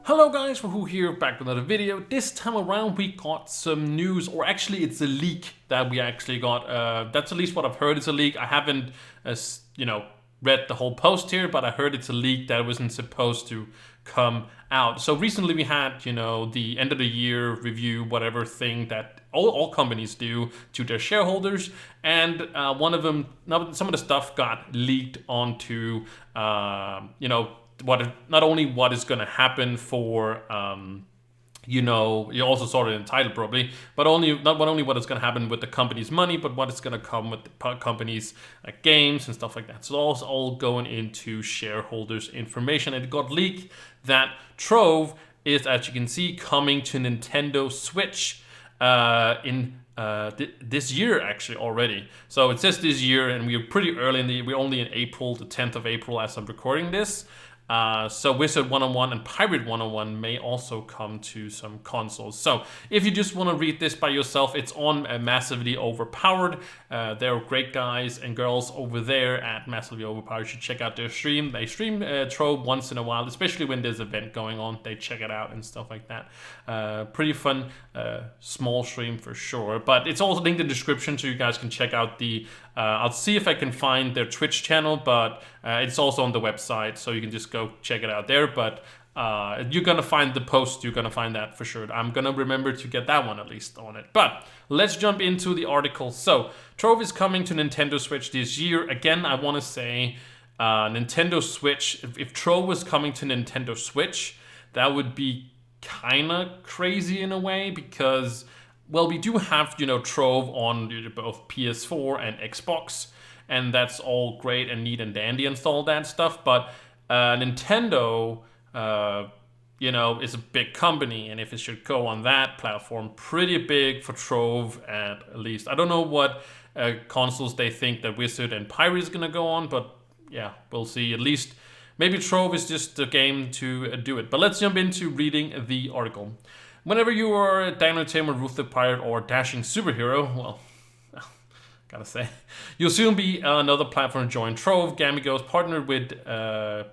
Hello guys, Wahoo here, back with another video. This time around we got some news, or actually it's a leak that we actually got. That's at least what I've heard. It's a leak. I haven't, read the whole post here, but I heard it's a leak that wasn't supposed to come out. So recently we had, the end of the year review, whatever thing that all companies do to their shareholders, and one of them, some of the stuff got leaked onto, not only what is going to happen for you also saw it in the title probably, but not only what is going to happen with the company's money, but what is going to come with the company's games and stuff like that. So it's all going into shareholders' information. And it got leaked that Trove is, as you can see, coming to Nintendo Switch in this year actually already. So it says this year, and we're pretty early we're only in April, the 10th of April as I'm recording this. So Wizard 101 and Pirate 101 may also come to some consoles. So if you just want to read this by yourself, it's on Massively Overpowered. They're great guys and girls over there at Massively Overpowered. You should check out their stream. They stream Trove once in a while, especially when there's an event going on. They check it out and stuff like that. Pretty fun, small stream for sure. But it's also linked in the description, so you guys can check out the... I'll see if I can find their Twitch channel, but it's also on the website, so you can just go check it out there. But you're gonna find the post, you're gonna find that for sure. I'm gonna remember to get that one at least on it. But let's jump into the article. So Trove is coming to Nintendo Switch this year. Again, I want to say Nintendo Switch, if Trove was coming to Nintendo Switch, that would be kind of crazy in a way, because... well, we do have, Trove on both PS4 and Xbox, and that's all great and neat and dandy and all that stuff. But Nintendo, is a big company, and if it should go on that platform, pretty big for Trove at least. I don't know what consoles they think that Wizard and Pirate is gonna go on, but yeah, we'll see. At least maybe Trove is just the game to do it. But let's jump into reading the article. Whenever you are a dino tamer, ruthless pirate, or dashing superhero, well, gotta say, you'll soon be another platform to join. Trove Gamigos partnered with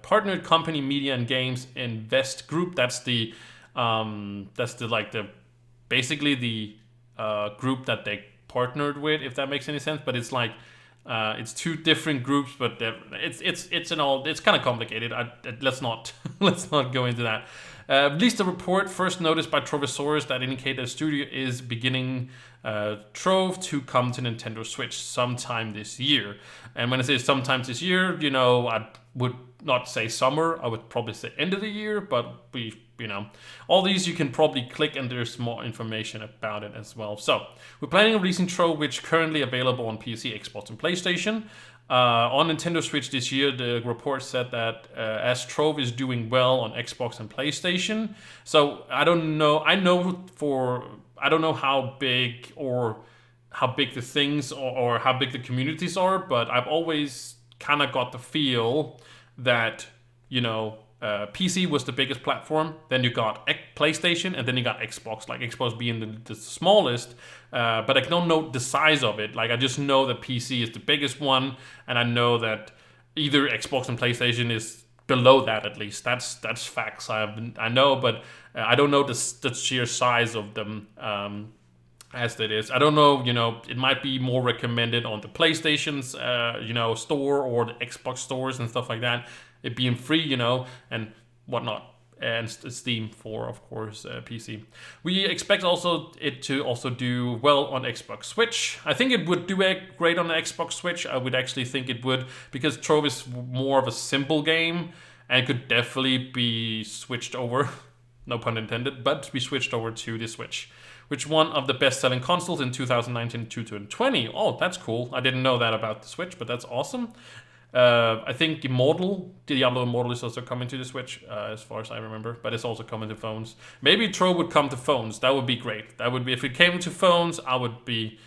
partnered company Media and Games Invest Group. That's the basically the group that they partnered with, if that makes any sense. But it's like it's two different groups, but it's kind of complicated. Let's not go into that. Released a report first noticed by Trovosaurus that indicate that the studio is beginning Trove to come to Nintendo Switch sometime this year. And when I say sometime this year, I would not say summer. I would probably say end of the year, but all these you can probably click and there's more information about it as well. So we're planning on releasing Trove, which currently available on PC, Xbox, and PlayStation. On Nintendo Switch this year, the report said that as Trove is doing well on Xbox and PlayStation. So I don't know. I don't know how big the things or how big the communities are, but I've always kind of got the feel that PC was the biggest platform, then you got PlayStation, and then you got Xbox, like Xbox being the smallest, but I don't know the size of it. Like, I just know that PC is the biggest one, and I know that either Xbox and PlayStation is below that, at least. That's facts. I know, but I don't know the sheer size of them as it is. I don't know, it might be more recommended on the PlayStation's, store, or the Xbox stores and stuff like that. It being free, and whatnot, and Steam for, of course, PC. We expect it to also do well on Xbox Switch. I think it would do great on the Xbox Switch. I would actually think it would, because Trove is more of a simple game and could definitely be switched over, no pun intended, but be switched over to the Switch, which one of the best-selling consoles in 2019 to 2020. Oh, that's cool. I didn't know that about the Switch, but that's awesome. I think Diablo Immortal is also coming to the Switch, as far as I remember, but it's also coming to phones. Maybe Trove would come to phones. That would be great. That would be, if it came to phones, I would be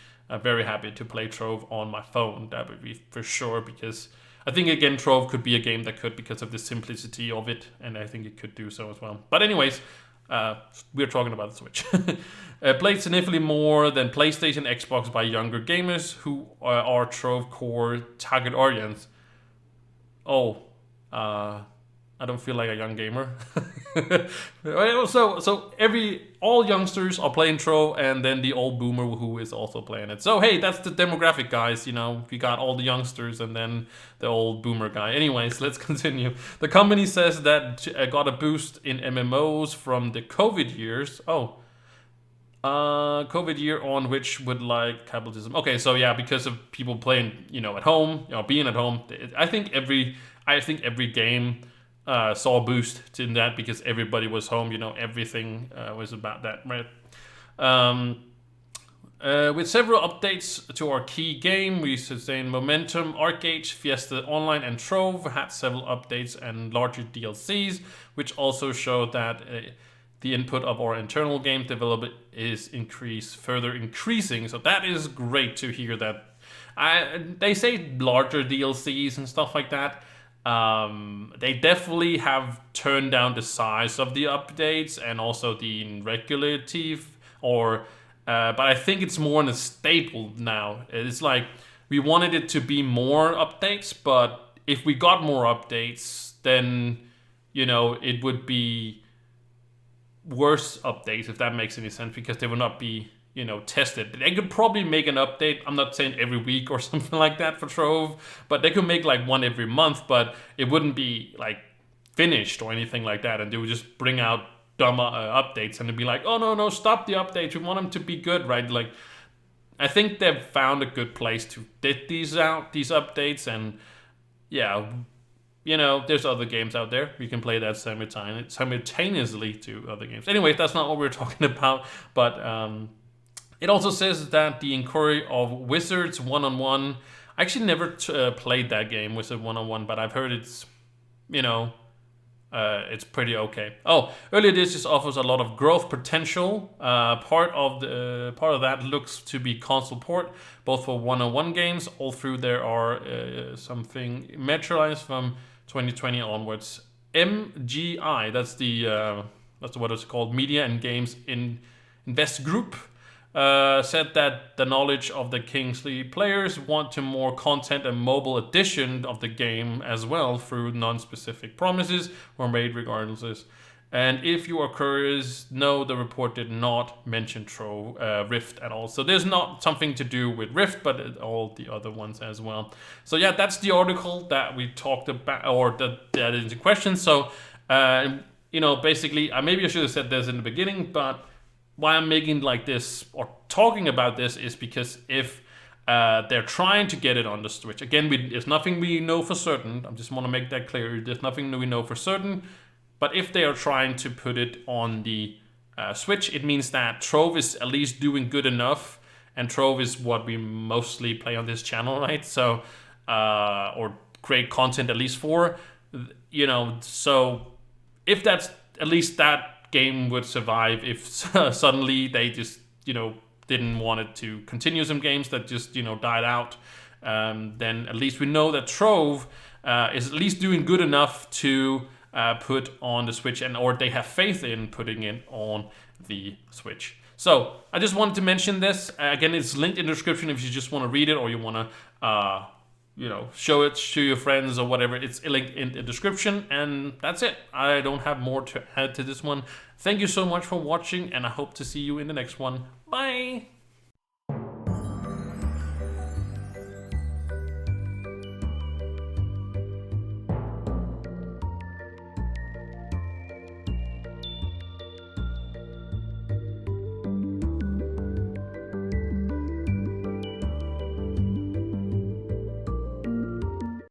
very happy to play Trove on my phone. That would be for sure, because I think, again, Trove could be a game that could, because of the simplicity of it, and I think it could do so as well. But anyways, we're talking about the Switch. Played significantly more than PlayStation, Xbox by younger gamers who are Trove core target audience. I don't feel like a young gamer. So all youngsters are playing Trove, and then the old boomer who is also playing it. So hey, that's the demographic, guys. You know, we got all the youngsters and then the old boomer guy. Anyways, let's continue. The company says that got a boost in MMOs from the COVID years. Oh, COVID year on, which would like capitalism. Okay, so yeah, because of people playing, at home, being at home. I think every game saw a boost in that because everybody was home. Everything was about that, right? With several updates to our key game, we sustained momentum. Arcade, Fiesta Online, and Trove had several updates and larger DLCs, which also showed that the input of our internal game development is further increasing. So that is great to hear that. They say larger DLCs and stuff like that. They definitely have turned down the size of the updates and also the regularity, but I think it's more in a staple now. It's like we wanted it to be more updates, but if we got more updates, then it would be worse updates, if that makes any sense, because they would not be tested. They could probably make an update, I'm not saying every week or something like that for Trove, but they could make like one every month, but it wouldn't be like finished or anything like that, and they would just bring out dumb updates, and it'd be like, oh no, stop the updates, we want them to be good, right? Like, I think they've found a good place to get these updates, and yeah, there's other games out there. We can play that simultaneously to other games. Anyway, that's not what we're talking about. But it also says that the inquiry of Wizards one-on-one. I actually never played that game, Wizard one-on-one, but I've heard it's pretty okay. Oh, early editions offers a lot of growth potential. Part of that looks to be console port, both for one-on-one games. All through there are something materialized from 2020 onwards. MGI, that's what it's called, Media and Games Invest Group, said that the knowledge of the Kingsley players want to more content and mobile edition of the game as well through non-specific promises were made regardless. And if you are curious, no, the report did not mention Rift at all. So there's not something to do with Rift, but all the other ones as well. So yeah, that's the article that we talked about, or that is in question. So, basically, maybe I should have said this in the beginning, but why I'm making like this or talking about this is because if they're trying to get it on the Switch, again, there's nothing we know for certain. I just want to make that clear. There's nothing we know for certain. But if they are trying to put it on the Switch, it means that Trove is at least doing good enough, and Trove is what we mostly play on this channel, right? So, or create content at least for, So, if that's at least that game would survive, if suddenly they just didn't want it to continue some games that just died out, then at least we know that Trove is at least doing good enough to put on the Switch, or they have faith in putting it on the Switch. So I just wanted to mention this. Again, it's linked in the description if you just want to read it or you want to, show it to your friends or whatever. It's linked in the description, and that's it. I don't have more to add to this one. Thank you so much for watching, and I hope to see you in the next one. Bye!